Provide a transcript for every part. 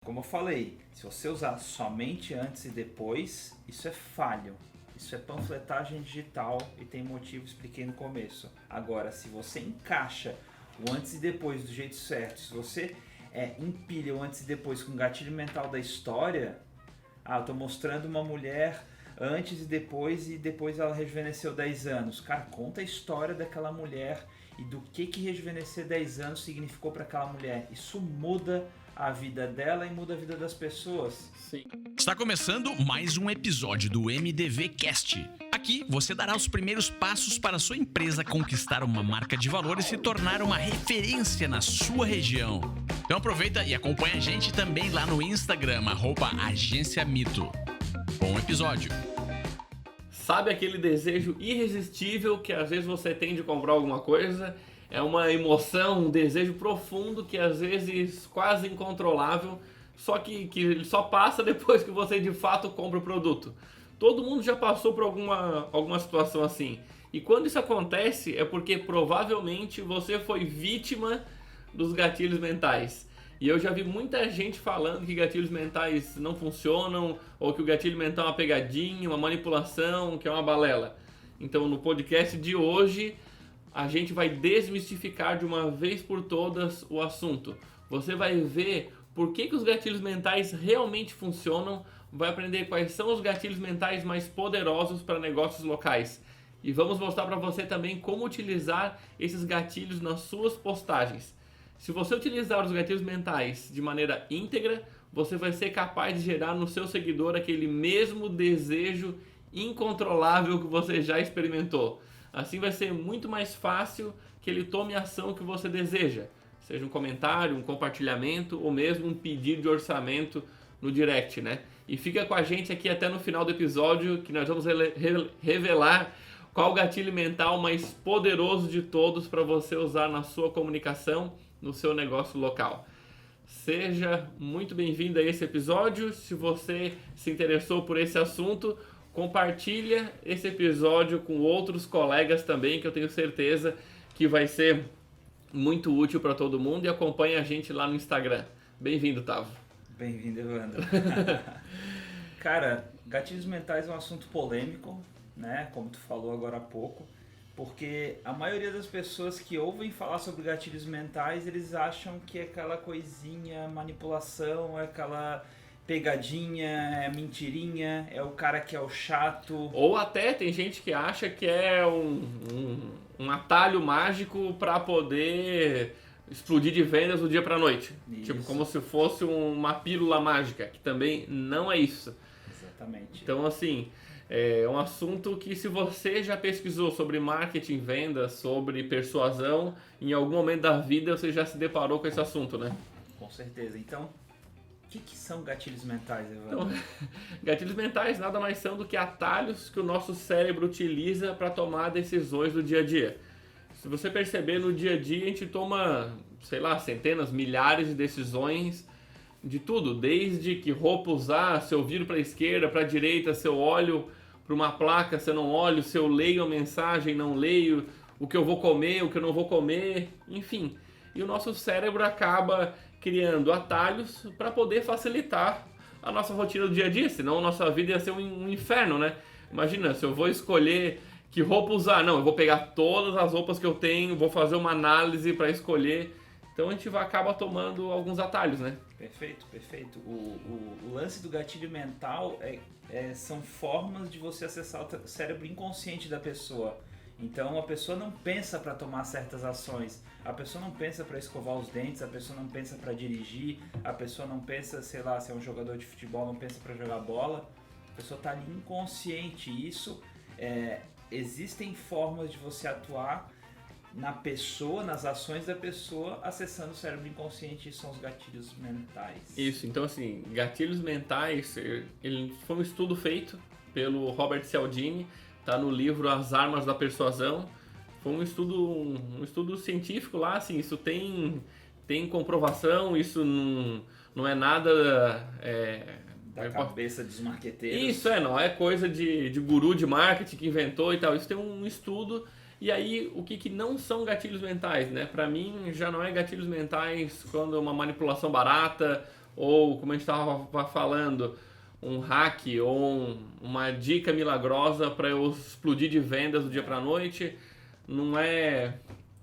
Como eu falei, se você usar somente antes e depois, isso é falho. Isso é panfletagem digital e tem motivo, expliquei no começo. Agora, se você encaixa o antes e depois do jeito certo, se você empilha o antes e depois com o gatilho mental da história, eu tô mostrando uma mulher antes e depois ela rejuvenesceu 10 anos. Cara, conta a história daquela mulher e do que rejuvenescer 10 anos significou para aquela mulher. Isso muda a vida dela e muda a vida das pessoas. Sim. Está começando mais um episódio do MDV Cast. Aqui você dará os primeiros passos para a sua empresa conquistar uma marca de valor e se tornar uma referência na sua região. Então aproveita e acompanha a gente também lá no Instagram, @agenciamito. Bom episódio! Sabe aquele desejo irresistível que às vezes você tem de comprar alguma coisa? É uma emoção, um desejo profundo que às vezes quase incontrolável, só que ele só passa depois que você de fato compra o produto. Todo mundo já passou por alguma situação assim. E quando isso acontece é porque provavelmente você foi vítima dos gatilhos mentais. E eu já vi muita gente falando que gatilhos mentais não funcionam, ou que o gatilho mental é uma pegadinha, uma manipulação, que é uma balela. Então no podcast de hoje a gente vai desmistificar de uma vez por todas o assunto. Você vai ver por que os gatilhos mentais realmente funcionam, vai aprender quais são os gatilhos mentais mais poderosos para negócios locais. E vamos mostrar para você também como utilizar esses gatilhos nas suas postagens. Se você utilizar os gatilhos mentais de maneira íntegra, você vai ser capaz de gerar no seu seguidor aquele mesmo desejo incontrolável que você já experimentou. Assim vai ser muito mais fácil que ele tome a ação que você deseja. Seja um comentário, um compartilhamento ou mesmo um pedido de orçamento no direct, né? E fica com a gente aqui até no final do episódio que nós vamos revelar qual o gatilho mental mais poderoso de todos para você usar na sua comunicação, no seu negócio local. Seja muito bem-vindo a esse episódio. Se você se interessou por esse assunto, compartilha esse episódio com outros colegas também, que eu tenho certeza que vai ser muito útil para todo mundo, e acompanhe a gente lá no Instagram. Bem-vindo, Tavo. Bem-vindo, Evandro. Cara, gatilhos mentais é um assunto polêmico, né? Como tu falou agora há pouco, porque a maioria das pessoas que ouvem falar sobre gatilhos mentais, eles acham que é aquela coisinha, manipulação, é aquela pegadinha, é mentirinha, é o cara que é o chato. Ou até tem gente que acha que é um atalho mágico para poder explodir de vendas do dia para noite. Isso. Tipo, como se fosse uma pílula mágica, que também não é isso. Exatamente. Então, assim, é um assunto que, se você já pesquisou sobre marketing, vendas, sobre persuasão, em algum momento da vida você já se deparou com esse assunto, né? Com certeza. Então, o que são gatilhos mentais, Evandro? Então, gatilhos mentais nada mais são do que atalhos que o nosso cérebro utiliza para tomar decisões do dia a dia. Se você perceber, no dia a dia a gente toma, sei lá, centenas, milhares de decisões de tudo, desde que roupa usar, se eu viro para a esquerda, para a direita, se eu olho para uma placa, se eu não olho, se eu leio a mensagem, não leio, o que eu vou comer, o que eu não vou comer, enfim. E o nosso cérebro acaba criando atalhos para poder facilitar a nossa rotina do dia a dia, senão a nossa vida ia ser um inferno, né? Imagina, se eu vou escolher que roupa usar, não, eu vou pegar todas as roupas que eu tenho, vou fazer uma análise para escolher, então a gente acaba tomando alguns atalhos, né? Perfeito, perfeito. O lance do gatilho mental são formas de você acessar o cérebro inconsciente da pessoa. Então a pessoa não pensa para tomar certas ações, a pessoa não pensa para escovar os dentes, a pessoa não pensa para dirigir, a pessoa não pensa, sei lá, se é um jogador de futebol, não pensa para jogar bola, a pessoa está ali inconsciente. Isso, existem formas de você atuar na pessoa, nas ações da pessoa, acessando o cérebro inconsciente, e são os gatilhos mentais. Isso, então assim, gatilhos mentais, ele foi um estudo feito pelo Robert Cialdini, tá no livro As Armas da Persuasão. Foi um estudo científico lá, assim, isso tem comprovação, isso não é nada... Da cabeça dos marqueteiros. Isso, não é coisa de guru de marketing que inventou e tal, isso tem um estudo. E aí, o que não são gatilhos mentais, né? Pra mim, já não é gatilhos mentais quando é uma manipulação barata, ou como a gente estava falando, um hack ou uma dica milagrosa para eu explodir de vendas do dia para a noite, não é...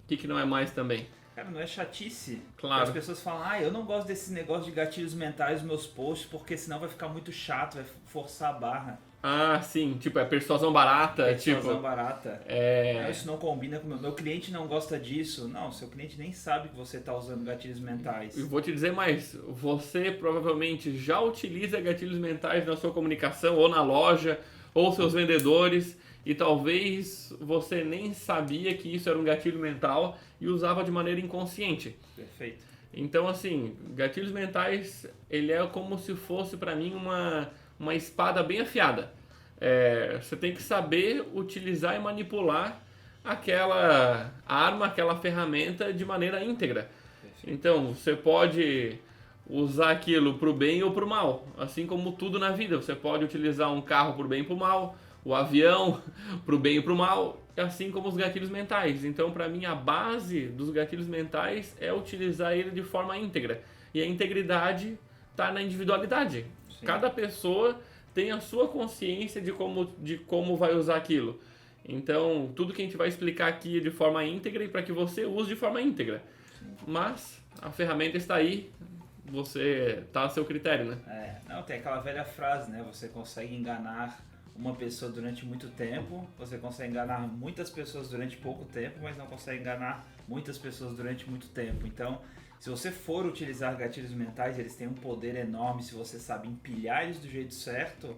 O que não é mais também? Cara, não é chatice. Claro. As pessoas falam, eu não gosto desses negócios de gatilhos mentais nos meus posts, porque senão vai ficar muito chato, vai forçar a barra. Ah, sim, tipo, é persuasão barata. Persuasão barata. Isso não combina com o meu cliente, não gosta disso. Não, seu cliente nem sabe que você está usando gatilhos mentais. E vou te dizer mais, você provavelmente já utiliza gatilhos mentais na sua comunicação, ou na loja, ou seus vendedores, e talvez você nem sabia que isso era um gatilho mental e usava de maneira inconsciente. Perfeito. Então, assim, gatilhos mentais, ele é como se fosse para mim uma espada bem afiada. Você tem que saber utilizar e manipular aquela arma, aquela ferramenta de maneira íntegra. Perfeito. Então, você pode usar aquilo para o bem ou para o mal, assim como tudo na vida. Você pode utilizar um carro para o bem e para o mal, o avião para o bem e para o mal, assim como os gatilhos mentais. Então, para mim, a base dos gatilhos mentais é utilizar ele de forma íntegra. E a integridade está na individualidade. Sim. Cada pessoa tem a sua consciência de como vai usar aquilo. Então, tudo que a gente vai explicar aqui é de forma íntegra e para que você use de forma íntegra. Sim. Mas a ferramenta está aí, você está a seu critério, né? Não, tem aquela velha frase, né? Você consegue enganar uma pessoa durante muito tempo, você consegue enganar muitas pessoas durante pouco tempo, mas não consegue enganar muitas pessoas durante muito tempo. Então, se você for utilizar gatilhos mentais, eles têm um poder enorme se você sabe empilhar eles do jeito certo.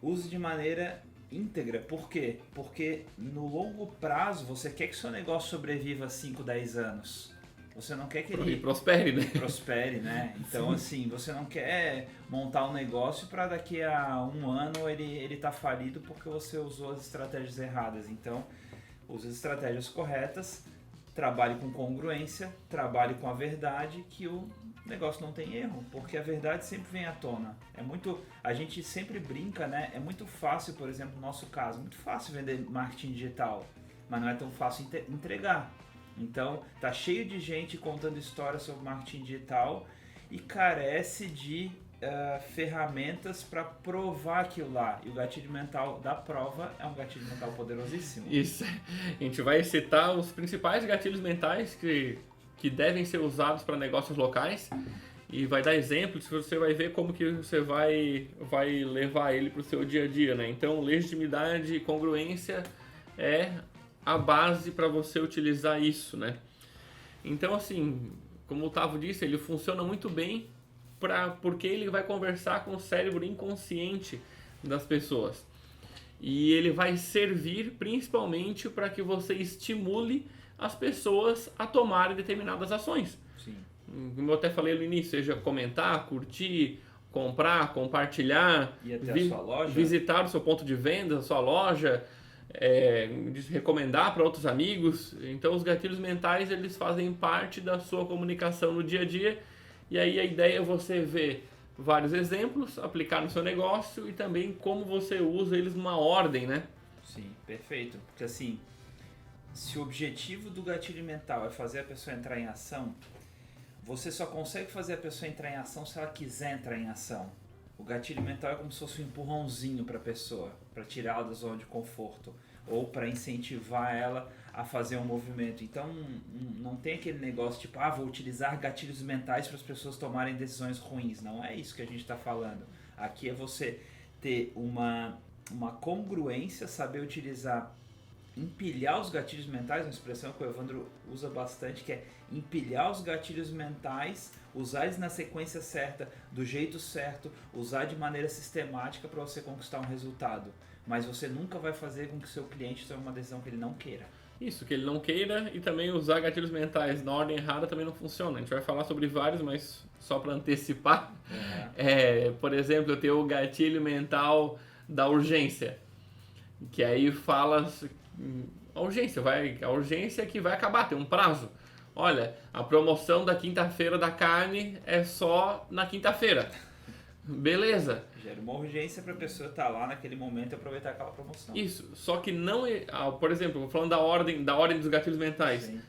Use de maneira íntegra. Por quê? Porque no longo prazo você quer que seu negócio sobreviva 5, 10 anos. Você não quer que ele prospere, né? Prospere, né? Então, assim, você não quer montar um negócio para daqui a um ano ele tá falido porque você usou as estratégias erradas. Então, use as estratégias corretas, trabalhe com congruência, trabalhe com a verdade, que o negócio não tem erro, porque a verdade sempre vem à tona. A gente sempre brinca, né? É muito fácil, por exemplo, no nosso caso, muito fácil vender marketing digital, mas não é tão fácil entregar. Então, tá cheio de gente contando histórias sobre marketing digital e carece de ferramentas para provar aquilo lá. E o gatilho mental da prova é um gatilho mental poderosíssimo. Isso. A gente vai citar os principais gatilhos mentais que devem ser usados para negócios locais e vai dar exemplos, você vai ver como que você vai levar ele para o seu dia a dia, né? Então, legitimidade e congruência é a base para você utilizar isso, né? Então, assim, como o Tavo disse, ele funciona muito bem porque ele vai conversar com o cérebro inconsciente das pessoas. E ele vai servir principalmente para que você estimule as pessoas a tomarem determinadas ações. Sim. Como eu até falei no início, seja comentar, curtir, comprar, compartilhar, ir até a sua loja, visitar o seu ponto de venda, a sua loja, recomendar para outros amigos. Então os gatilhos mentais, eles fazem parte da sua comunicação no dia a dia, e aí a ideia é você ver vários exemplos, aplicar no seu negócio e também como você usa eles numa ordem, né? Sim, perfeito. Porque assim, se o objetivo do gatilho mental é fazer a pessoa entrar em ação, você só consegue fazer a pessoa entrar em ação se ela quiser entrar em ação. O gatilho mental é como se fosse um empurrãozinho para a pessoa, para tirá-la da zona de conforto ou para incentivar ela a fazer um movimento. Então não tem aquele negócio tipo, vou utilizar gatilhos mentais para as pessoas tomarem decisões ruins. Não é isso que a gente está falando. Aqui é você ter uma congruência, saber utilizar, empilhar os gatilhos mentais, uma expressão que o Evandro usa bastante, que é empilhar os gatilhos mentais, usar eles na sequência certa, do jeito certo, usar de maneira sistemática para você conquistar um resultado. Mas você nunca vai fazer com que o seu cliente tome uma decisão que ele não queira. Isso, que ele não queira, e também usar gatilhos mentais na ordem errada também não funciona. A gente vai falar sobre vários, mas só para antecipar. Por exemplo, eu tenho o gatilho mental da urgência, que aí fala a urgência que vai acabar, tem um prazo. Olha, a promoção da quinta-feira da carne é só na quinta-feira. Beleza. Gera uma urgência para a pessoa estar lá naquele momento e aproveitar aquela promoção. Isso, só que não é... Por exemplo, falando da ordem dos gatilhos mentais. Sim.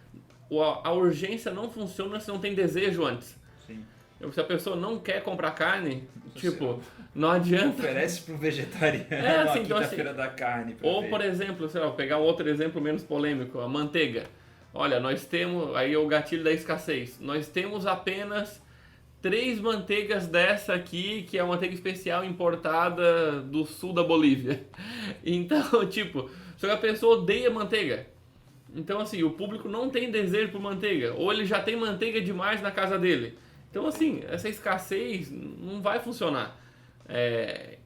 A urgência não funciona se não tem desejo antes. Sim. Se a pessoa não quer comprar carne, tipo, não adianta. Oferece pro vegetariano assim, a então, quinta-feira da carne. Ou, ver. por exemplo, sei lá, vou pegar um outro exemplo menos polêmico, a manteiga. Olha, nós temos, aí é o gatilho da escassez, nós temos apenas 3 manteigas dessa aqui, que é uma manteiga especial importada do sul da Bolívia. Então, tipo, só que a pessoa odeia manteiga. Então, assim, o público não tem desejo por manteiga, ou ele já tem manteiga demais na casa dele. Então, assim, essa escassez não vai funcionar.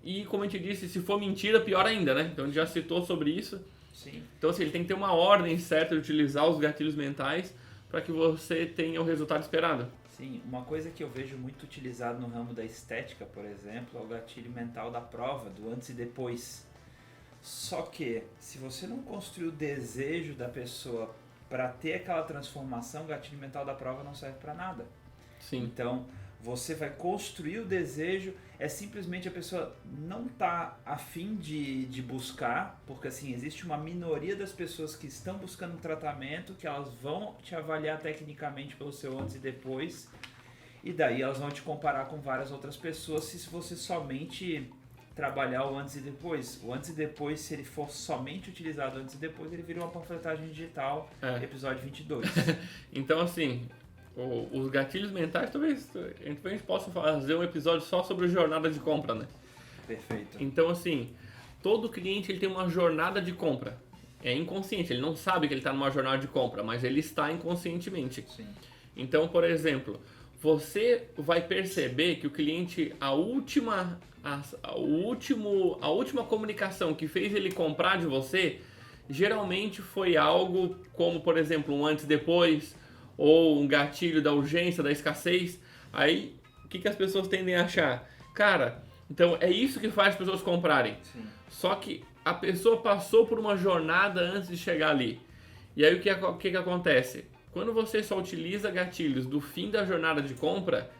E, como a gente disse, se for mentira, pior ainda, né? Então, a gente já citou sobre isso. Sim. Então, assim, ele tem que ter uma ordem certa de utilizar os gatilhos mentais para que você tenha o resultado esperado. Sim, uma coisa que eu vejo muito utilizado no ramo da estética, por exemplo, é o gatilho mental da prova, do antes e depois. Só que, se você não construir o desejo da pessoa para ter aquela transformação, o gatilho mental da prova não serve para nada. Sim. Então, você vai construir o desejo, é simplesmente a pessoa não tá afim de buscar, porque assim, existe uma minoria das pessoas que estão buscando tratamento, que elas vão te avaliar tecnicamente pelo seu antes e depois, e daí elas vão te comparar com várias outras pessoas se você somente trabalhar o antes e depois. O antes e depois, se ele for somente utilizado antes e depois, ele vira uma panfletagem digital, episódio 22. Então, assim, os gatilhos mentais, talvez a gente possa fazer um episódio só sobre jornada de compra, né? Perfeito. Então, assim, todo cliente ele tem uma jornada de compra. É inconsciente, ele não sabe que ele está numa jornada de compra, mas ele está inconscientemente. Sim. Então, por exemplo, você vai perceber que o cliente, a última comunicação que fez ele comprar de você, geralmente foi algo como, por exemplo, um antes e depois, ou um gatilho da urgência, da escassez. Aí, o que as pessoas tendem a achar? Cara, então é isso que faz as pessoas comprarem. Sim. Só que a pessoa passou por uma jornada antes de chegar ali. E aí o que acontece? Quando você só utiliza gatilhos do fim da jornada de compra,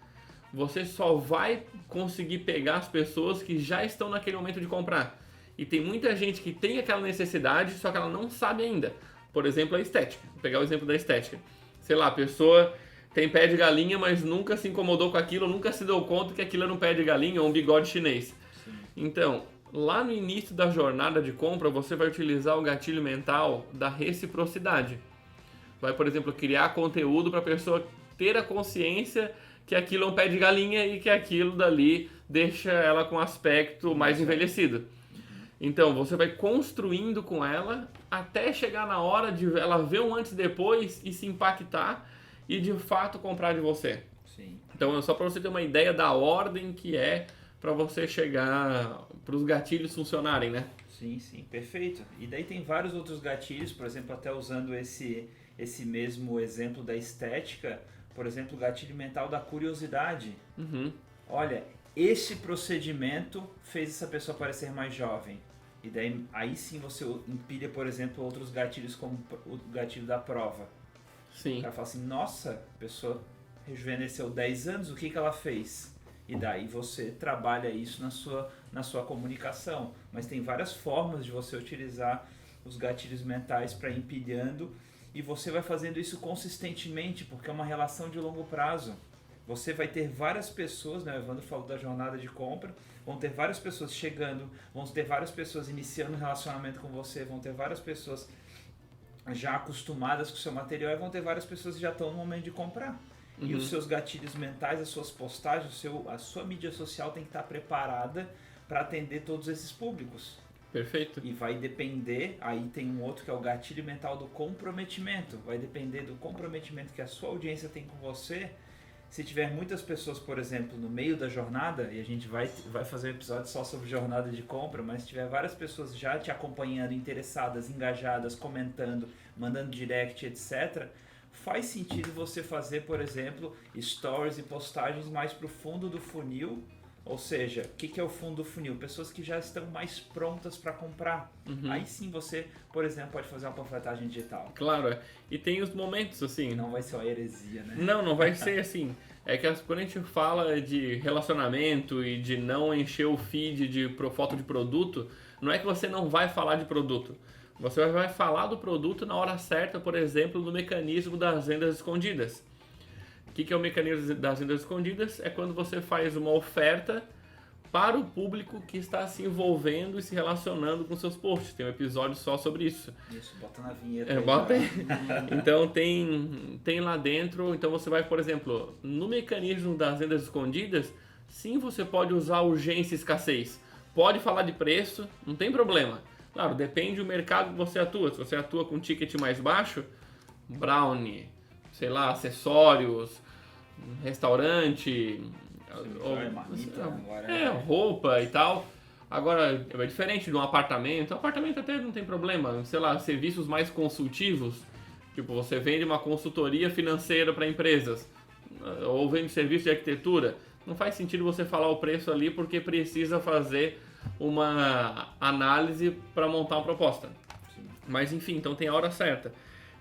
você só vai conseguir pegar as pessoas que já estão naquele momento de comprar. E tem muita gente que tem aquela necessidade, só que ela não sabe ainda. Por exemplo, a estética. Vou pegar o exemplo da estética. Sei lá, a pessoa tem pé de galinha, mas nunca se incomodou com aquilo, nunca se deu conta que aquilo era um pé de galinha ou um bigode chinês. Sim. Então, lá no início da jornada de compra, você vai utilizar o gatilho mental da reciprocidade. Vai, por exemplo, criar conteúdo para a pessoa ter a consciência que aquilo é um pé de galinha e que aquilo dali deixa ela com um aspecto mais envelhecido. Então, você vai construindo com ela até chegar na hora de ela ver um antes e depois e se impactar e de fato comprar de você. Sim. Então, é só para você ter uma ideia da ordem que é para você chegar, para os gatilhos funcionarem, né? Sim, sim, perfeito. E daí tem vários outros gatilhos, por exemplo, até usando esse mesmo exemplo da estética, por exemplo, o gatilho mental da curiosidade. Uhum. Olha, esse procedimento fez essa pessoa parecer mais jovem. E daí, aí sim você empilha, por exemplo, outros gatilhos como o gatilho da prova. Sim. O cara fala assim, nossa, a pessoa rejuvenesceu 10 anos, o que ela fez? E daí você trabalha isso na sua comunicação. Mas tem várias formas de você utilizar os gatilhos mentais para ir empilhando. E você vai fazendo isso consistentemente, porque é uma relação de longo prazo. Você vai ter várias pessoas, né? O Evandro falou da jornada de compra, vão ter várias pessoas chegando, vão ter várias pessoas iniciando um relacionamento com você, vão ter várias pessoas já acostumadas com o seu material e vão ter várias pessoas que já estão no momento de comprar. Uhum. E os seus gatilhos mentais, as suas postagens, a sua mídia social tem que estar preparada para atender todos esses públicos. Perfeito. E vai depender, aí tem um outro que é o gatilho mental do comprometimento. Vai depender do comprometimento que a sua audiência tem com você. Se tiver muitas pessoas, por exemplo, no meio da jornada, e a gente vai fazer um episódio só sobre jornada de compra, mas se tiver várias pessoas já te acompanhando, interessadas, engajadas, comentando, mandando direct, etc., faz sentido você fazer, por exemplo, stories e postagens mais para o fundo do funil. Ou seja, o que é o fundo do funil? Pessoas que já estão mais prontas para comprar. Uhum. Aí sim você, por exemplo, pode fazer uma panfletagem digital. Claro, e tem os momentos assim. Não vai ser uma heresia, né? Não vai ser assim. É que quando a gente fala de relacionamento e de não encher o feed de foto de produto, não é que você não vai falar de produto. Você vai falar do produto na hora certa, por exemplo, no mecanismo das vendas escondidas. O que é o mecanismo das vendas escondidas? É quando você faz uma oferta para o público que está se envolvendo e se relacionando com seus posts. Tem um episódio só sobre isso. Isso, bota na vinheta. Bota aí. Então tem lá dentro, então você vai, por exemplo, no mecanismo das vendas escondidas, sim, você pode usar urgência e escassez. Pode falar de preço, não tem problema. Claro, depende do mercado que você atua. Se você atua com um ticket mais baixo, brownie, sei lá, acessórios, restaurante, roupa e tal. Agora, é diferente de um apartamento. Apartamento até não tem problema. Sei lá, serviços mais consultivos. Tipo, você vende uma consultoria financeira para empresas. Ou vende serviço de arquitetura. Não faz sentido você falar o preço ali porque precisa fazer uma análise para montar uma proposta. Sim. Mas enfim, então tem a hora certa.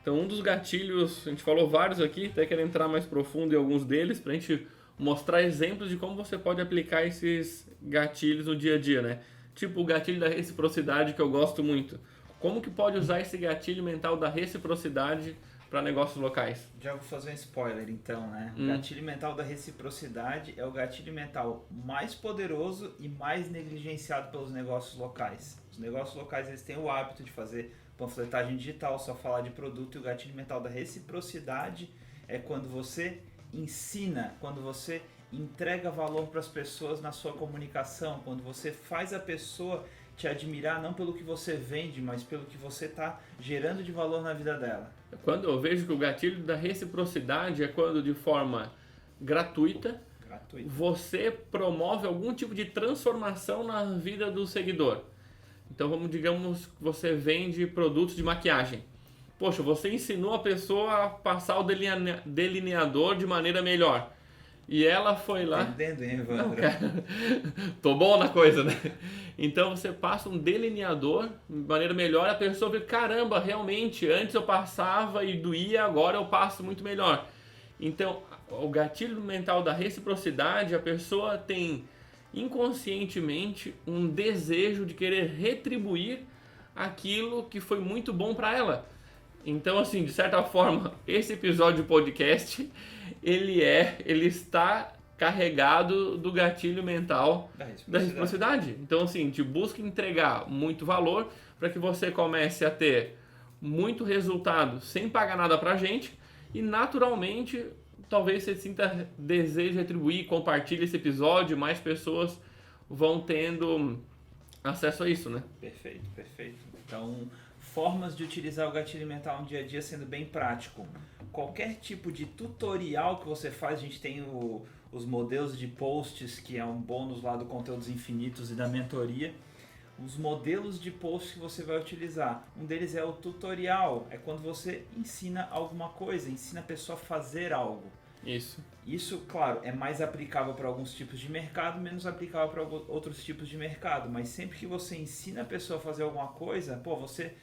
Então um dos gatilhos, a gente falou vários aqui, até quero entrar mais profundo em alguns deles para a gente mostrar exemplos de como você pode aplicar esses gatilhos no dia a dia, né? Tipo o gatilho da reciprocidade, que eu gosto muito. Como que pode usar esse gatilho mental da reciprocidade para negócios locais? Já vou fazer um spoiler então, né? O gatilho mental da reciprocidade é o gatilho mental mais poderoso e mais negligenciado pelos negócios locais. Os negócios locais eles têm o hábito de fazer panfletagem digital, só falar de produto, e o gatilho mental da reciprocidade é quando você ensina, quando você entrega valor para as pessoas na sua comunicação, quando você faz a pessoa te admirar não pelo que você vende, mas pelo que você está gerando de valor na vida dela. Quando eu vejo que o gatilho da reciprocidade é quando de forma gratuita. Você promove algum tipo de transformação na vida do seguidor. Então digamos que você vende produtos de maquiagem. Poxa, você ensinou a pessoa a passar o delineador de maneira melhor. E ela foi lá... Entendendo, hein, Evandro? Não, cara, tô bom na coisa, né? Então você passa um delineador de maneira melhor, a pessoa vê, caramba, realmente, antes eu passava e doía, agora eu passo muito melhor. Então, o gatilho mental da reciprocidade, a pessoa tem inconscientemente um desejo de querer retribuir aquilo que foi muito bom para ela. Então, assim, de certa forma, esse episódio de podcast, ele está carregado do gatilho mental da reciprocidade. Então, assim, a gente busca entregar muito valor para que você comece a ter muito resultado sem pagar nada pra gente e, naturalmente, talvez você sinta desejo de retribuir, compartilhe esse episódio, mais pessoas vão tendo acesso a isso, né? Perfeito, perfeito. Então, formas de utilizar o gatilho mental no dia a dia sendo bem prático. Qualquer tipo de tutorial que você faz, a gente tem os modelos de posts, que é um bônus lá do Conteúdos Infinitos e da mentoria. Os modelos de posts que você vai utilizar. Um deles é o tutorial, é quando você ensina alguma coisa, ensina a pessoa a fazer algo. Isso, claro, é mais aplicável para alguns tipos de mercado, menos aplicável para outros tipos de mercado. Mas sempre que você ensina a pessoa a fazer alguma coisa, você,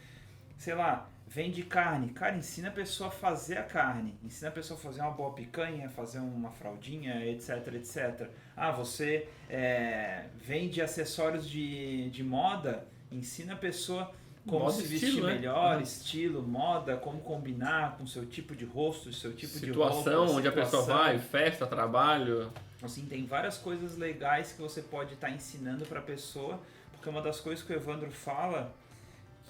sei lá, vende carne. Cara, ensina a pessoa a fazer a carne. Ensina a pessoa a fazer uma boa picanha, fazer uma fraldinha, etc, etc. Você vende acessórios de moda. Ensina a pessoa como se vestir melhor, estilo, moda, como combinar com o seu tipo de rosto, seu tipo de roupa. Situação, onde a pessoa vai, festa, trabalho. Assim, tem várias coisas legais que você pode estar ensinando para a pessoa, porque uma das coisas que o Evandro fala,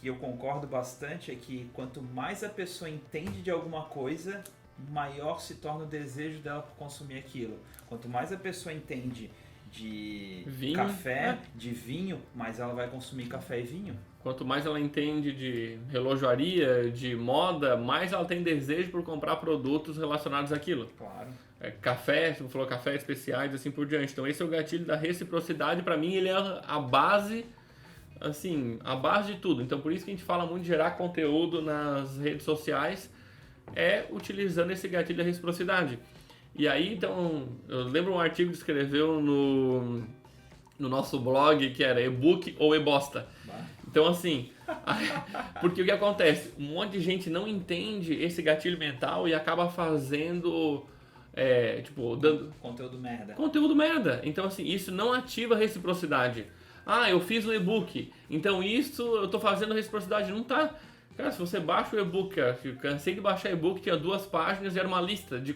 que eu concordo bastante, é que quanto mais a pessoa entende de alguma coisa, maior se torna o desejo dela por consumir aquilo. Quanto mais a pessoa entende de café, de vinho, mais ela vai consumir café e vinho. Quanto mais ela entende de relojoaria, de moda, mais ela tem desejo por comprar produtos relacionados àquilo. Claro. Café, você falou café especiais, assim por diante. Então esse é o gatilho da reciprocidade. Para mim ele é a base, assim, a base de tudo. Então por isso que a gente fala muito de gerar conteúdo nas redes sociais, utilizando esse gatilho da reciprocidade. E aí, então, eu lembro um artigo que escreveu no nosso blog, que era e-book ou e-bosta. Então, assim, porque o que acontece? Um monte de gente não entende esse gatilho mental e acaba fazendo, dando... Conteúdo merda. Então, assim, isso não ativa a reciprocidade. Eu fiz um e-book, então isso eu tô fazendo reciprocidade. Não tá. Cara, se você baixa o e-book, eu cansei de baixar e-book, tinha 2 páginas e era uma lista de,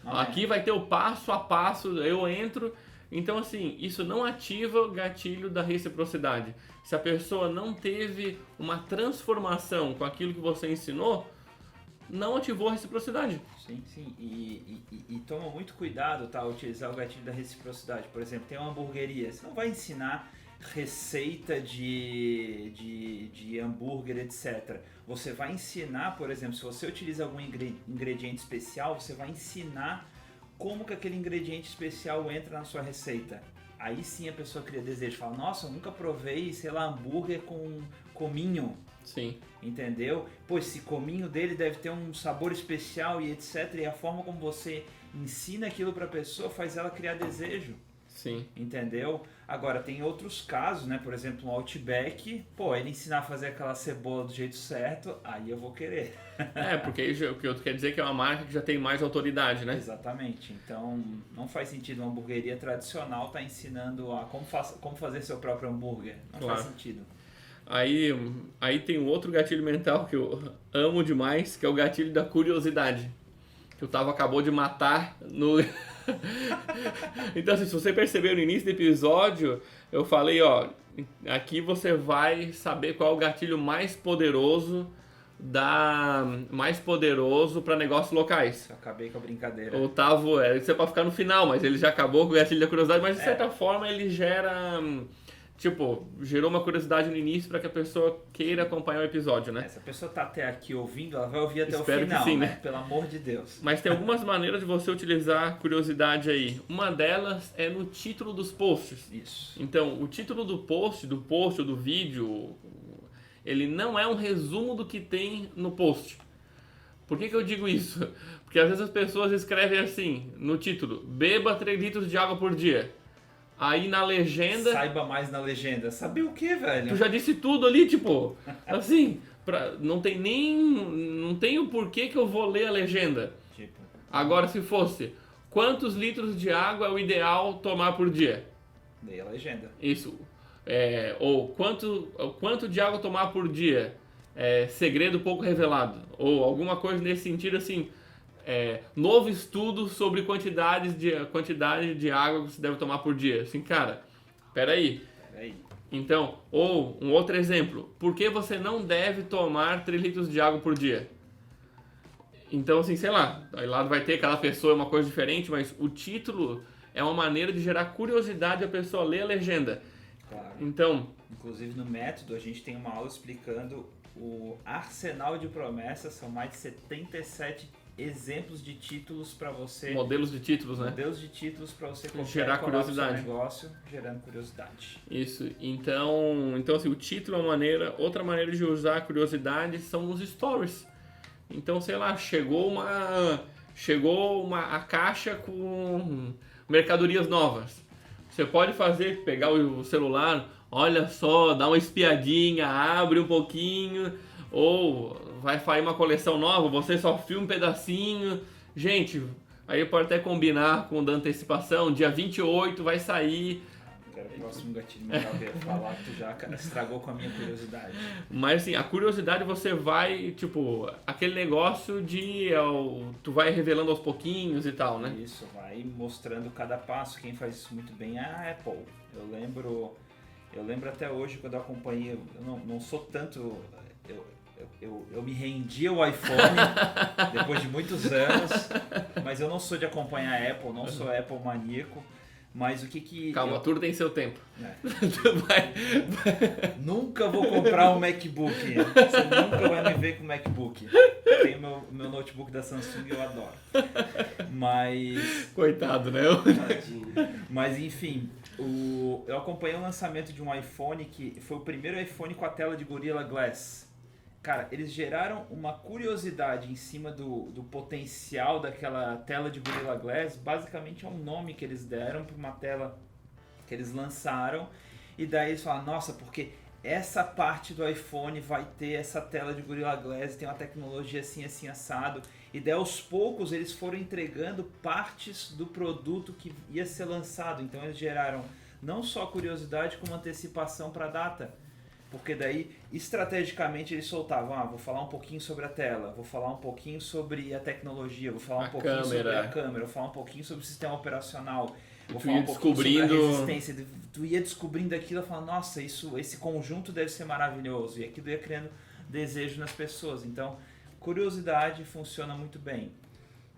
Aqui vai ter o passo a passo, eu entro. Então, assim, isso não ativa o gatilho da reciprocidade. Se a pessoa não teve uma transformação com aquilo que você ensinou, não ativou a reciprocidade. Sim, sim. E toma muito cuidado, tá? Utilizar o gatilho da reciprocidade. Por exemplo, tem uma hamburgueria. Você não vai ensinar receita de hambúrguer, etc. Você vai ensinar, por exemplo, se você utiliza algum ingrediente especial, você vai ensinar como que aquele ingrediente especial entra na sua receita. Aí sim a pessoa cria desejo, fala, nossa, eu nunca provei, sei lá, hambúrguer com cominho. Sim. Entendeu? Pô, esse cominho dele deve ter um sabor especial e etc. E a forma como você ensina aquilo pra pessoa faz ela criar desejo. Sim. Entendeu? Agora, tem outros casos, né? Por exemplo, um Outback. Pô, ele ensinar a fazer aquela cebola do jeito certo, aí eu vou querer. Porque o que eu quero dizer é que é uma marca que já tem mais autoridade, né? Exatamente. Então, não faz sentido uma hamburgueria tradicional estar ensinando a como fazer seu próprio hambúrguer. Não faz sentido. Aí tem um outro gatilho mental que eu amo demais, que é o gatilho da curiosidade. Que o Tavo acabou de matar no... Então, assim, se você percebeu no início do episódio, eu falei, ó, aqui você vai saber qual é o gatilho mais poderoso para negócios locais. Eu acabei com a brincadeira. O Tavo, isso é pra ficar no final, mas ele já acabou com o gatilho da curiosidade, mas de certa forma ele gerou uma curiosidade no início para que a pessoa queira acompanhar o episódio, né? Se a pessoa tá até aqui ouvindo, ela vai ouvir até Espero o final, que sim, né? Pelo amor de Deus. Mas tem algumas maneiras de você utilizar a curiosidade aí. Uma delas é no título dos posts. Isso. Então, o título do post ou do vídeo, ele não é um resumo do que tem no post. Por que eu digo isso? Porque às vezes as pessoas escrevem assim, no título, beba 3 litros de água por dia. Aí na legenda... Saiba mais na legenda. Saber o que, velho? Tu já disse tudo ali, tipo, assim, não tem o porquê que eu vou ler a legenda. Agora, se fosse, quantos litros de água é o ideal tomar por dia? Leia a legenda. Isso. Ou quanto de água tomar por dia? Segredo pouco revelado. Ou alguma coisa nesse sentido, assim... novo estudo sobre quantidade de água que você deve tomar por dia. Assim, cara, peraí. Então, ou um outro exemplo, por que você não deve tomar 3 litros de água por dia? Então, assim, sei lá, aí lá vai ter cada pessoa uma coisa diferente, mas o título é uma maneira de gerar curiosidade a pessoa ler a legenda. Claro. Então, inclusive no método a gente tem uma aula explicando o arsenal de promessas, são mais de 77 exemplos de títulos para você... Modelos de títulos, né? Modelos de títulos para você gerar curiosidade. Seu negócio, gerando curiosidade. Isso. Então assim, o título é uma maneira... Outra maneira de usar a curiosidade são os stories. Então, sei lá, chegou a caixa com mercadorias novas. Você pode pegar o celular, olha só, dá uma espiadinha, abre um pouquinho... Ou vai sair uma coleção nova, você só filma um pedacinho. Gente, aí pode até combinar com da antecipação, dia 28 vai sair. Era o próximo gatilho mental que eu ia falar, que tu já estragou com a minha curiosidade. Mas assim, a curiosidade você vai, aquele negócio de tu vai revelando aos pouquinhos e tal, né? Isso, vai mostrando cada passo. Quem faz isso muito bem é a Apple. Eu lembro até hoje quando eu acompanhei, eu não sou tanto... Eu me rendi ao iPhone depois de muitos anos, mas eu não sou de acompanhar a Apple, não sou Apple maníaco, mas o que... Calma, tudo tem seu tempo. Nunca vou comprar um MacBook, você nunca vai me ver com MacBook. Eu tenho meu notebook da Samsung, eu adoro. Mas... Coitado, né? Mas enfim... Eu acompanhei o lançamento de um iPhone que foi o primeiro iPhone com a tela de Gorilla Glass. Cara, eles geraram uma curiosidade em cima do potencial daquela tela de Gorilla Glass. Basicamente é um nome que eles deram para uma tela que eles lançaram. E daí eles falaram, nossa, porque essa parte do iPhone vai ter essa tela de Gorilla Glass, tem uma tecnologia assim, assim, assado. E daí aos poucos eles foram entregando partes do produto que ia ser lançado. Então eles geraram não só curiosidade, como antecipação para a data. Porque daí, estrategicamente, eles soltavam, vou falar um pouquinho sobre a tela, vou falar um pouquinho sobre a tecnologia, vou falar um pouquinho sobre a câmera, vou falar um pouquinho sobre o sistema operacional, vou falar um pouquinho sobre a resistência. Tu ia descobrindo aquilo e falando, nossa, esse conjunto deve ser maravilhoso. E aquilo ia criando desejo nas pessoas. Então, curiosidade funciona muito bem.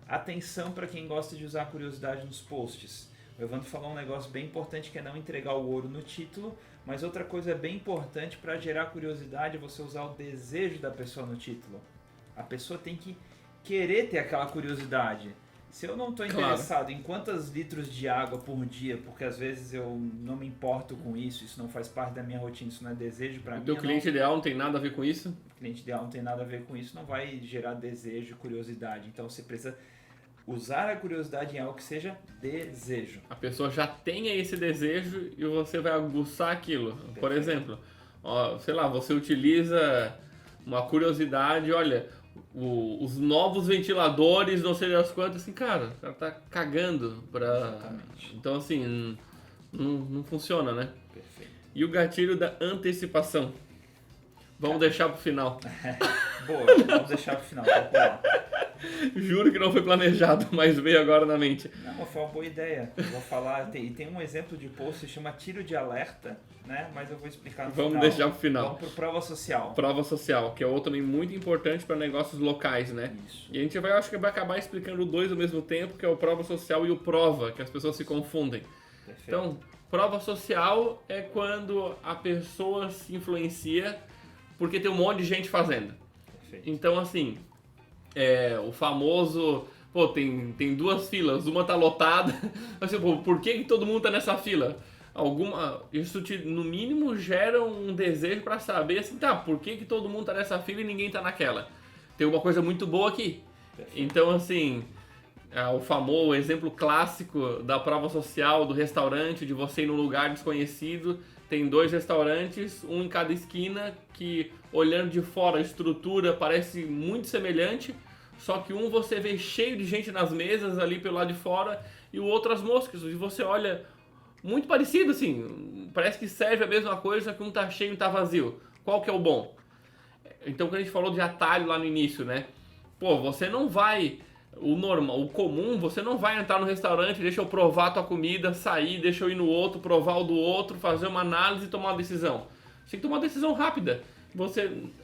Atenção para quem gosta de usar a curiosidade nos posts. O Evandro falou um negócio bem importante que é não entregar o ouro no título, mas outra coisa bem importante para gerar curiosidade é você usar o desejo da pessoa no título. A pessoa tem que querer ter aquela curiosidade. Se eu não estou interessado em quantos litros de água por dia, porque às vezes eu não me importo com isso não faz parte da minha rotina, isso não é desejo para mim. O teu cliente ideal não tem nada a ver com isso? O cliente ideal não tem nada a ver com isso, não vai gerar desejo, curiosidade. Então você precisa usar a curiosidade em algo que seja desejo. A pessoa já tenha esse desejo e você vai aguçar aquilo. Perfeito. Por exemplo, sei lá, você utiliza uma curiosidade, olha, os novos ventiladores, não sei das quantas, assim, cara, o cara tá cagando pra... Exatamente. Então, assim, não funciona, né? Perfeito. E o gatilho da antecipação? Vamos deixar pro final. Boa, vamos deixar pro final, popular. Juro que não foi planejado, mas veio agora na mente. Não, foi uma boa ideia. Eu vou falar, tem um exemplo de post que se chama tiro de alerta, né? Mas eu vou explicar no final. Vamos deixar pro final. Vamos pro prova social. Prova social, que é outro também muito importante para negócios locais, né? Isso. E a gente acho que vai acabar explicando dois ao mesmo tempo, que é o prova social e o prova, que as pessoas se confundem. Perfeito. Então, prova social é quando a pessoa se influencia porque tem um monte de gente fazendo. Perfeito. Então, assim, o famoso... Pô, tem duas filas, uma tá lotada. Assim, pô, por que todo mundo tá nessa fila? Isso no mínimo gera um desejo para saber, assim, tá, por que todo mundo tá nessa fila e ninguém tá naquela? Tem uma coisa muito boa aqui. Perfeito. Então, assim, o exemplo clássico da prova social do restaurante, de você ir num lugar desconhecido, tem 2 restaurantes, um em cada esquina, que olhando de fora a estrutura parece muito semelhante, só que um você vê cheio de gente nas mesas ali pelo lado de fora e o outro as moscas, e você olha muito parecido, assim, parece que serve a mesma coisa, só que um tá cheio e um tá vazio. Qual que é o bom? Então, quando a gente falou de atalho lá no início, né? Pô, você não vai... O comum, você não vai entrar no restaurante, deixa eu provar a tua comida, sair, deixa eu ir no outro, provar o do outro, fazer uma análise e tomar uma decisão. Você tem que tomar uma decisão rápida.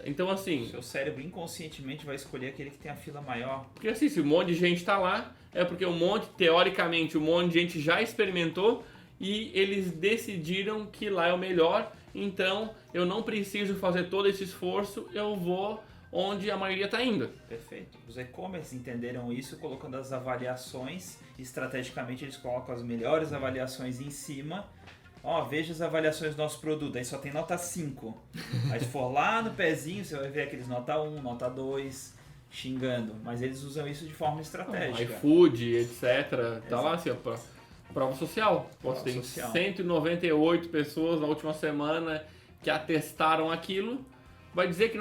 Então, assim... Seu cérebro inconscientemente vai escolher aquele que tem a fila maior. Porque assim, se um monte de gente tá lá, é porque teoricamente, um monte de gente já experimentou e eles decidiram que lá é o melhor, então eu não preciso fazer todo esse esforço, eu vou onde a maioria está indo. Perfeito. Os e-commerce entenderam isso colocando as avaliações, estrategicamente eles colocam as melhores avaliações em cima. Veja as avaliações do nosso produto, aí só tem nota 5. Aí se for lá no pezinho, você vai ver aqueles nota 1, nota 2, xingando. Mas eles usam isso de forma estratégica. iFood, etc. Tá lá assim, ó, prova social. Prova tem social. 198 pessoas na última semana que atestaram aquilo. Vai dizer que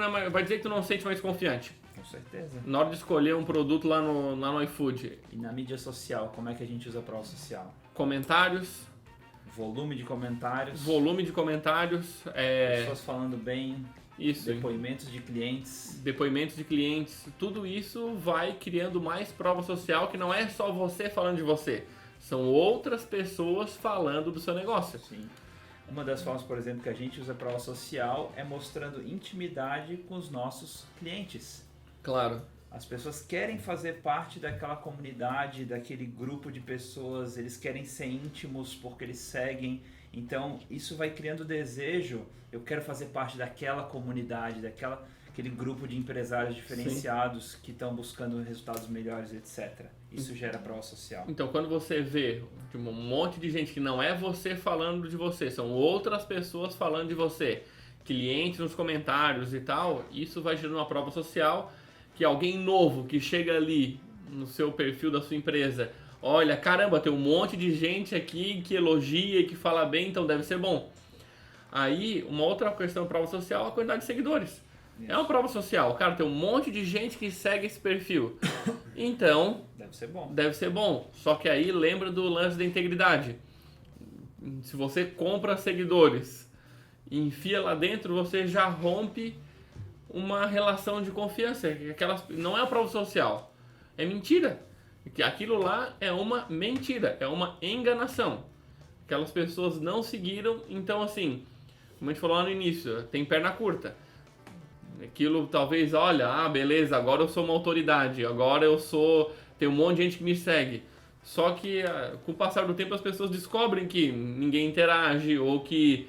tu não se sente mais confiante. Com certeza. Na hora de escolher um produto lá no iFood. E na mídia social, como é que a gente usa a prova social? Comentários. Volume de comentários. Pessoas falando bem. Isso. Depoimentos de clientes. Tudo isso vai criando mais prova social, que não é só você falando de você. São outras pessoas falando do seu negócio. Sim. Uma das formas, por exemplo, que a gente usa prova social é mostrando intimidade com os nossos clientes. Claro. As pessoas querem fazer parte daquela comunidade, daquele grupo de pessoas, eles querem ser íntimos porque eles seguem. Então, isso vai criando desejo, eu quero fazer parte daquela comunidade, aquele grupo de empresários diferenciados. Sim. Que estão buscando resultados melhores, etc. Isso gera prova social. Então, quando você vê um monte de gente que não é você falando de você, são outras pessoas falando de você, clientes nos comentários e tal, isso vai gerando uma prova social que alguém novo que chega ali no seu perfil da sua empresa, olha, caramba, tem um monte de gente aqui que elogia e que fala bem, então deve ser bom. Aí, uma outra questão da prova social é a quantidade de seguidores. Isso. É uma prova social, cara, tem um monte de gente que segue esse perfil. Então, deve ser bom. Só que aí lembra do lance da integridade. Se você compra seguidores e enfia lá dentro, você já rompe uma relação de confiança. Não é uma prova social, é mentira. Aquilo lá é uma mentira, é uma enganação. Aquelas pessoas não seguiram, então assim, como a gente falou lá no início, tem perna curta. Aquilo talvez, olha, beleza, agora eu sou uma autoridade, agora tem um monte de gente que me segue. Só que com o passar do tempo as pessoas descobrem que ninguém interage ou que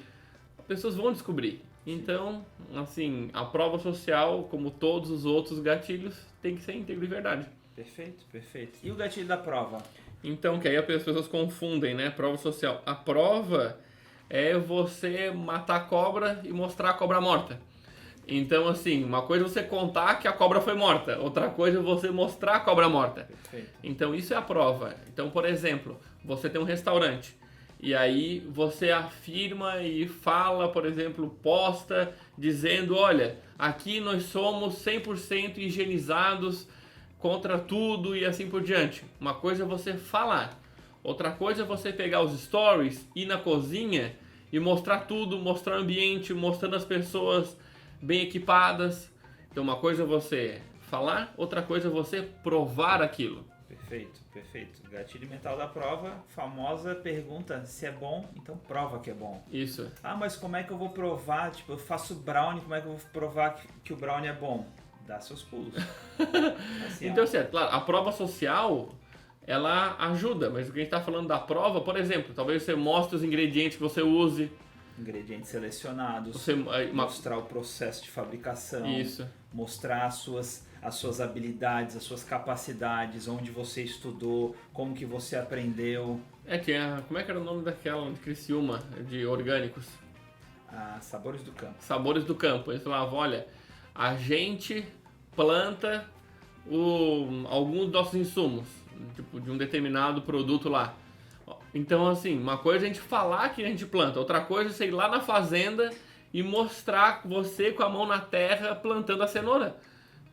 as pessoas vão descobrir. Então, assim, a prova social, como todos os outros gatilhos, tem que ser íntegro e verdade. Perfeito, perfeito. E o gatilho da prova? Então, que aí as pessoas confundem, né? Prova social. A prova é você matar a cobra e mostrar a cobra morta. Então, assim, uma coisa é você contar que a cobra foi morta, outra coisa é você mostrar a cobra morta. Perfeito. Então, isso é a prova. Então, por exemplo, você tem um restaurante e aí você afirma e fala, por exemplo, posta dizendo, olha, aqui nós somos 100% higienizados contra tudo e assim por diante. Uma coisa é você falar, outra coisa é você pegar os stories, ir na cozinha e mostrar tudo, mostrar o ambiente, mostrando as pessoas bem equipadas. Então uma coisa é você falar, outra coisa é você provar aquilo. Perfeito, perfeito. Gatilho mental da prova, famosa pergunta, se é bom, então prova que é bom. Isso. Mas como é que eu vou provar? Tipo, eu faço brownie, como é que eu vou provar que o brownie é bom? Dá seus pulos. Assim, então, certo, claro, a prova social, ela ajuda, mas o que a gente está falando da prova, por exemplo, talvez você mostre os ingredientes que você use. Ingredientes selecionados, Você, mostrar o processo de fabricação, isso. Mostrar as suas habilidades, as suas capacidades, onde você estudou, como que você aprendeu. Como é que era o nome daquela de Criciúma, de orgânicos? Sabores do Campo. Sabores do Campo. Eles falavam, olha, a gente planta alguns dos nossos insumos, tipo, de um determinado produto lá. Então, assim, uma coisa é a gente falar que a gente planta, outra coisa é você ir lá na fazenda e mostrar você com a mão na terra plantando a cenoura.